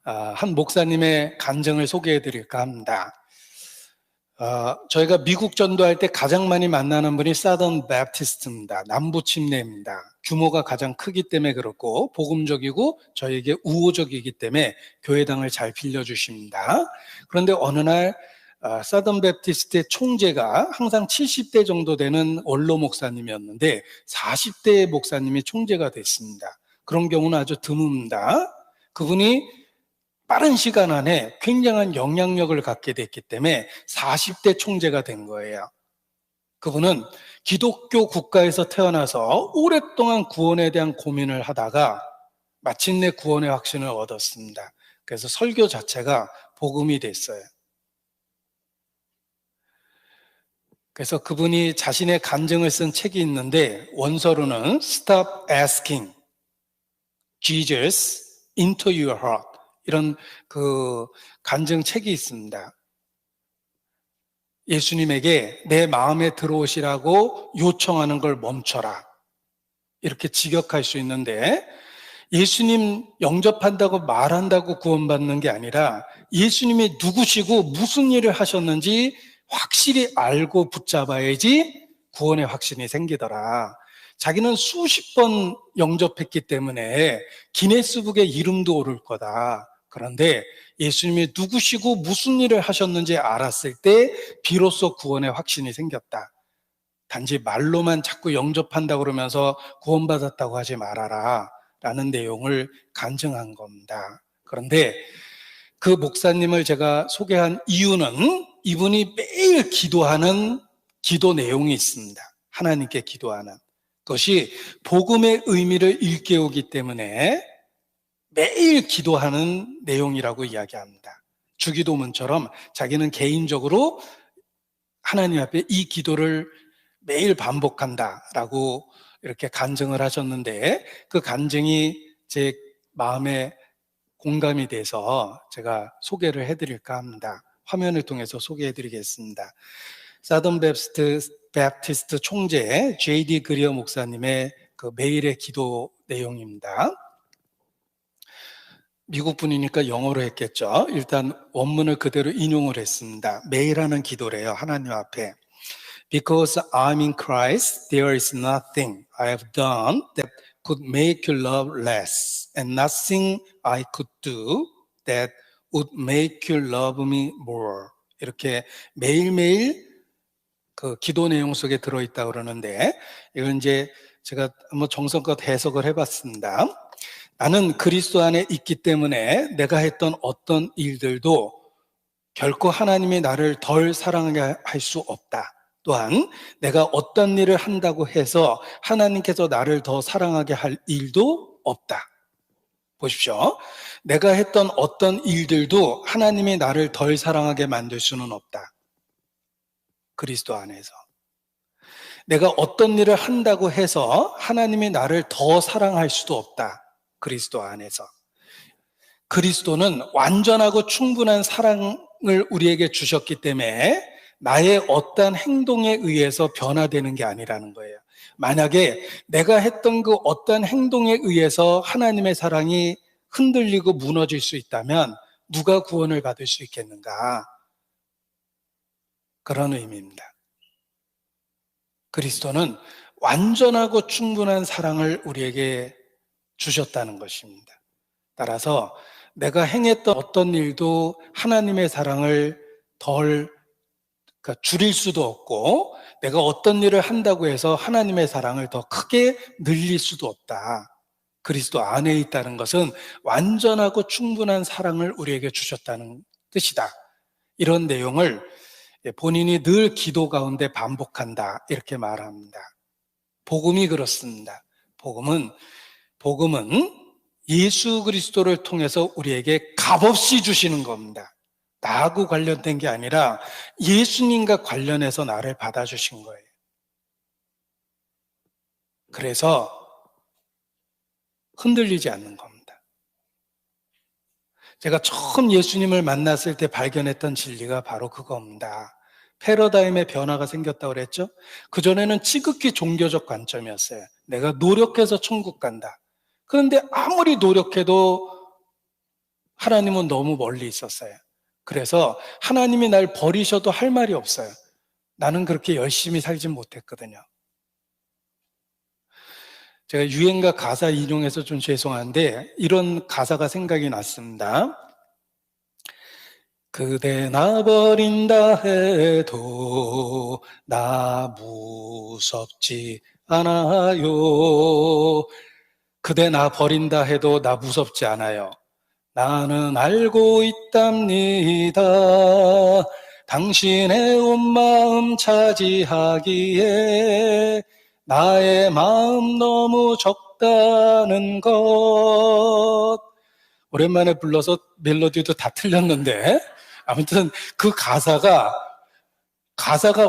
한 목사님의 간증을 소개해 드릴까 합니다. 저희가 미국 전도할 때 가장 많이 만나는 분이 사던 베프티스트입니다. 남부 침례입니다. 규모가 가장 크기 때문에 그렇고 복음적이고 저에게 우호적이기 때문에 교회당을 잘 빌려주십니다. 그런데 어느 날 사던 베프티스트의 총재가 항상 70대 정도 되는 원로 목사님이었는데 40대 목사님이 총재가 됐습니다. 그런 경우는 아주 드뭅니다. 그분이 빠른 시간 안에 굉장한 영향력을 갖게 됐기 때문에 40대 총재가 된 거예요. 그분은 기독교 국가에서 태어나서 오랫동안 구원에 대한 고민을 하다가 마침내 구원의 확신을 얻었습니다. 그래서 설교 자체가 복음이 됐어요. 그래서 그분이 자신의 간증을 쓴 책이 있는데 원서로는 Stop Asking Jesus into Your Heart 이런 간증 책이 있습니다. 예수님에게 내 마음에 들어오시라고 요청하는 걸 멈춰라. 이렇게 직역할 수 있는데 예수님 영접한다고 말한다고 구원받는 게 아니라 예수님이 누구시고 무슨 일을 하셨는지 확실히 알고 붙잡아야지 구원의 확신이 생기더라. 자기는 수십 번 영접했기 때문에 기네스북에 이름도 오를 거다. 그런데 예수님이 누구시고 무슨 일을 하셨는지 알았을 때 비로소 구원의 확신이 생겼다. 단지 말로만 자꾸 영접한다고 그러면서 구원받았다고 하지 말아라 라는 내용을 간증한 겁니다. 그런데 그 목사님을 제가 소개한 이유는 이분이 매일 기도하는 기도 내용이 있습니다. 하나님께 기도하는 그것이 복음의 의미를 일깨우기 때문에 매일 기도하는 내용이라고 이야기합니다. 주기도문처럼 자기는 개인적으로 하나님 앞에 이 기도를 매일 반복한다라고 이렇게 간증을 하셨는데 그 간증이 제 마음에 공감이 돼서 제가 소개를 해드릴까 합니다. 화면을 통해서 소개해드리겠습니다. 사던 베프티스트 총재 J.D. 그리어 목사님의 그 매일의 기도 내용입니다. 미국 분이니까 영어로 했겠죠. 일단 원문을 그대로 인용을 했습니다. 매일 하는 기도래요. 하나님 앞에. Because I'm in Christ, there is nothing I have done that could make you love less, and nothing I could do that would make you love me more. 이렇게 매일매일 그 기도 내용 속에 들어있다고 그러는데, 이건 이제 제가 한번 정성껏 해석을 해봤습니다. 나는 그리스도 안에 있기 때문에 내가 했던 어떤 일들도 결코 하나님이 나를 덜 사랑하게 할 수 없다. 또한 내가 어떤 일을 한다고 해서 하나님께서 나를 더 사랑하게 할 일도 없다. 보십시오. 내가 했던 어떤 일들도 하나님이 나를 덜 사랑하게 만들 수는 없다. 그리스도 안에서. 내가 어떤 일을 한다고 해서 하나님이 나를 더 사랑할 수도 없다. 그리스도 안에서. 그리스도는 완전하고 충분한 사랑을 우리에게 주셨기 때문에 나의 어떠한 행동에 의해서 변화되는 게 아니라는 거예요. 만약에 내가 했던 그 어떠한 행동에 의해서 하나님의 사랑이 흔들리고 무너질 수 있다면 누가 구원을 받을 수 있겠는가? 그런 의미입니다. 그리스도는 완전하고 충분한 사랑을 우리에게 주셨다는 것입니다. 따라서 내가 행했던 어떤 일도 하나님의 사랑을 줄일 수도 없고 내가 어떤 일을 한다고 해서 하나님의 사랑을 더 크게 늘릴 수도 없다. 그리스도 안에 있다는 것은 완전하고 충분한 사랑을 우리에게 주셨다는 뜻이다. 이런 내용을 본인이 늘 기도 가운데 반복한다. 이렇게 말합니다. 복음이 그렇습니다. 복음은 예수 그리스도를 통해서 우리에게 값없이 주시는 겁니다. 나하고 관련된 게 아니라 예수님과 관련해서 나를 받아주신 거예요. 그래서 흔들리지 않는 겁니다. 제가 처음 예수님을 만났을 때 발견했던 진리가 바로 그겁니다. 패러다임의 변화가 생겼다고 그랬죠? 그전에는 지극히 종교적 관점이었어요. 내가 노력해서 천국 간다. 그런데 아무리 노력해도 하나님은 너무 멀리 있었어요. 그래서 하나님이 날 버리셔도 할 말이 없어요. 나는 그렇게 열심히 살진 못했거든요. 제가 유행가 가사 인용해서 좀 죄송한데 이런 가사가 생각이 났습니다. 그대 나 버린다 해도 나 무섭지 않아요. 그대 나 버린다 해도 나 무섭지 않아요. 나는 알고 있답니다. 당신의 온 마음 차지하기에 나의 마음 너무 적다는 것. 오랜만에 불러서 멜로디도 다 틀렸는데 아무튼 그 가사가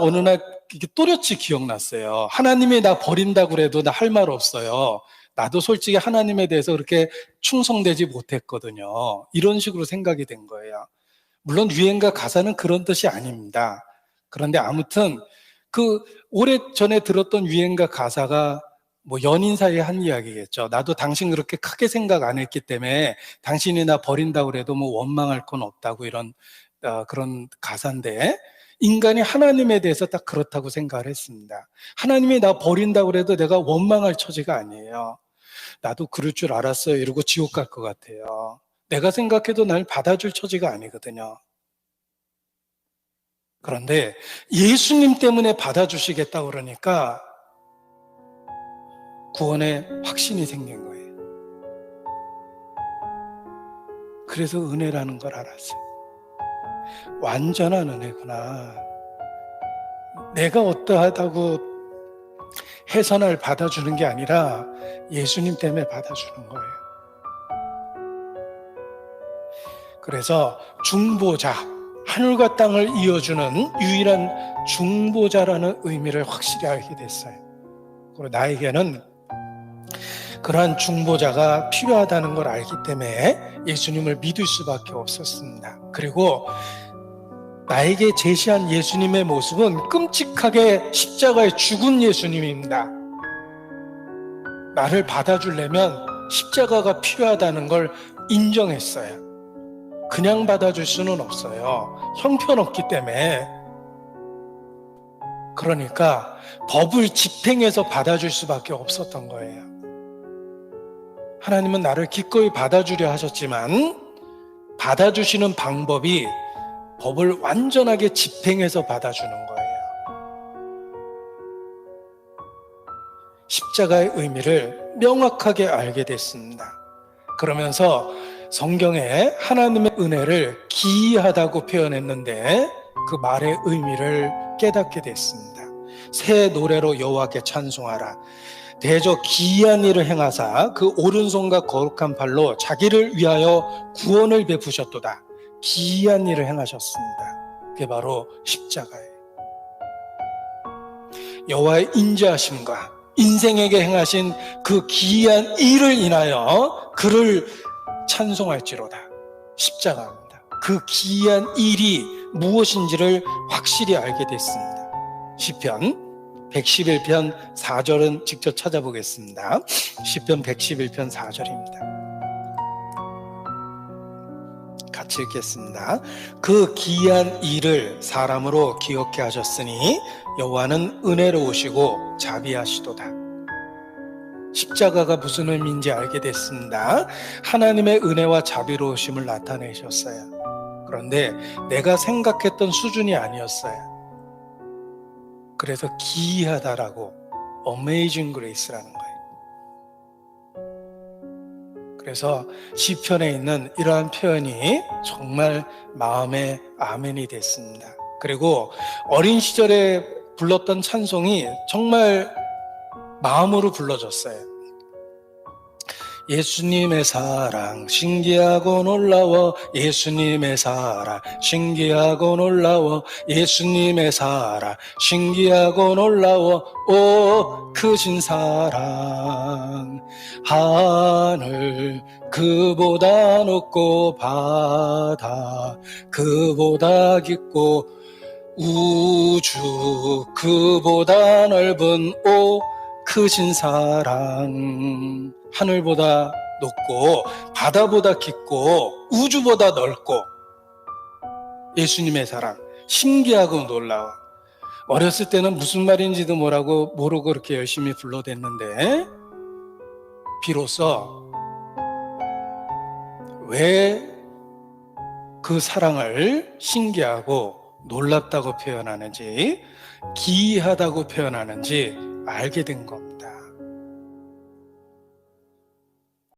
어느 날 이게 또렷이 기억났어요. 하나님이 나 버린다고 그래도 나 할 말 없어요. 나도 솔직히 하나님에 대해서 그렇게 충성되지 못했거든요. 이런 식으로 생각이 된 거예요. 물론 유행가 가사는 그런 뜻이 아닙니다. 그런데 아무튼 그 오래전에 들었던 유행가 가사가 뭐 연인 사이에 한 이야기겠죠. 나도 당신 그렇게 크게 생각 안 했기 때문에 당신이 나 버린다고 그래도 뭐 원망할 건 없다고 이런 그런 가사인데 인간이 하나님에 대해서 딱 그렇다고 생각을 했습니다. 하나님이 나 버린다고 그래도 내가 원망할 처지가 아니에요. 나도 그럴 줄 알았어요 이러고 지옥 갈 것 같아요. 내가 생각해도 날 받아줄 처지가 아니거든요. 그런데 예수님 때문에 받아주시겠다고 그러니까 구원에 확신이 생긴 거예요. 그래서 은혜라는 걸 알았어요. 완전한 은혜구나. 내가 어떠하다고 해서 날 받아주는 게 아니라 예수님 때문에 받아주는 거예요. 그래서 중보자, 하늘과 땅을 이어주는 유일한 중보자라는 의미를 확실히 알게 됐어요. 그리고 나에게는 그러한 중보자가 필요하다는 걸 알기 때문에 예수님을 믿을 수밖에 없었습니다. 그리고 나에게 제시한 예수님의 모습은 끔찍하게 십자가에 죽은 예수님입니다. 나를 받아주려면 십자가가 필요하다는 걸 인정했어요. 그냥 받아줄 수는 없어요. 형편없기 때문에. 그러니까 법을 집행해서 받아줄 수밖에 없었던 거예요. 하나님은 나를 기꺼이 받아주려 하셨지만 받아주시는 방법이 법을 완전하게 집행해서 받아주는 거예요. 십자가의 의미를 명확하게 알게 됐습니다. 그러면서 성경에 하나님의 은혜를 기이하다고 표현했는데 그 말의 의미를 깨닫게 됐습니다. 새 노래로 여호와께 찬송하라. 대저 기이한 일을 행하사 그 오른손과 거룩한 팔로 자기를 위하여 구원을 베푸셨도다. 기이한 일을 행하셨습니다. 그게 바로 십자가예요. 여호와의 인자하심과 인생에게 행하신 그 기이한 일을 인하여 그를 찬송할지로다. 십자가입니다. 그 기이한 일이 무엇인지를 확실히 알게 됐습니다. 시편 111편 4절은 직접 찾아보겠습니다. 시편 111편 4절입니다. 같이 읽겠습니다. 그 기이한 일을 사람으로 기억해 하셨으니 여호와는 은혜로우시고 자비하시도다. 십자가가 무슨 의미인지 알게 됐습니다. 하나님의 은혜와 자비로우심을 나타내셨어요. 그런데 내가 생각했던 수준이 아니었어요. 그래서 기이하다라고 Amazing Grace라는 거예요. 그래서 시편에 있는 이러한 표현이 정말 마음에 아멘이 됐습니다. 그리고 어린 시절에 불렀던 찬송이 정말 마음으로 불러졌어요. 예수님의 사랑 신기하고 놀라워 예수님의 사랑 신기하고 놀라워 예수님의 사랑 신기하고 놀라워 오 크신 사랑 하늘 그보다 높고 바다 그보다 깊고 우주 그보다 넓은 오 크신 사랑 하늘보다 높고 바다보다 깊고 우주보다 넓고 예수님의 사랑 신기하고 놀라워. 어렸을 때는 무슨 말인지도 모르고 그렇게 열심히 불러댔는데 비로소 왜 그 사랑을 신기하고 놀랍다고 표현하는지 기이하다고 표현하는지 알게 된 겁니다.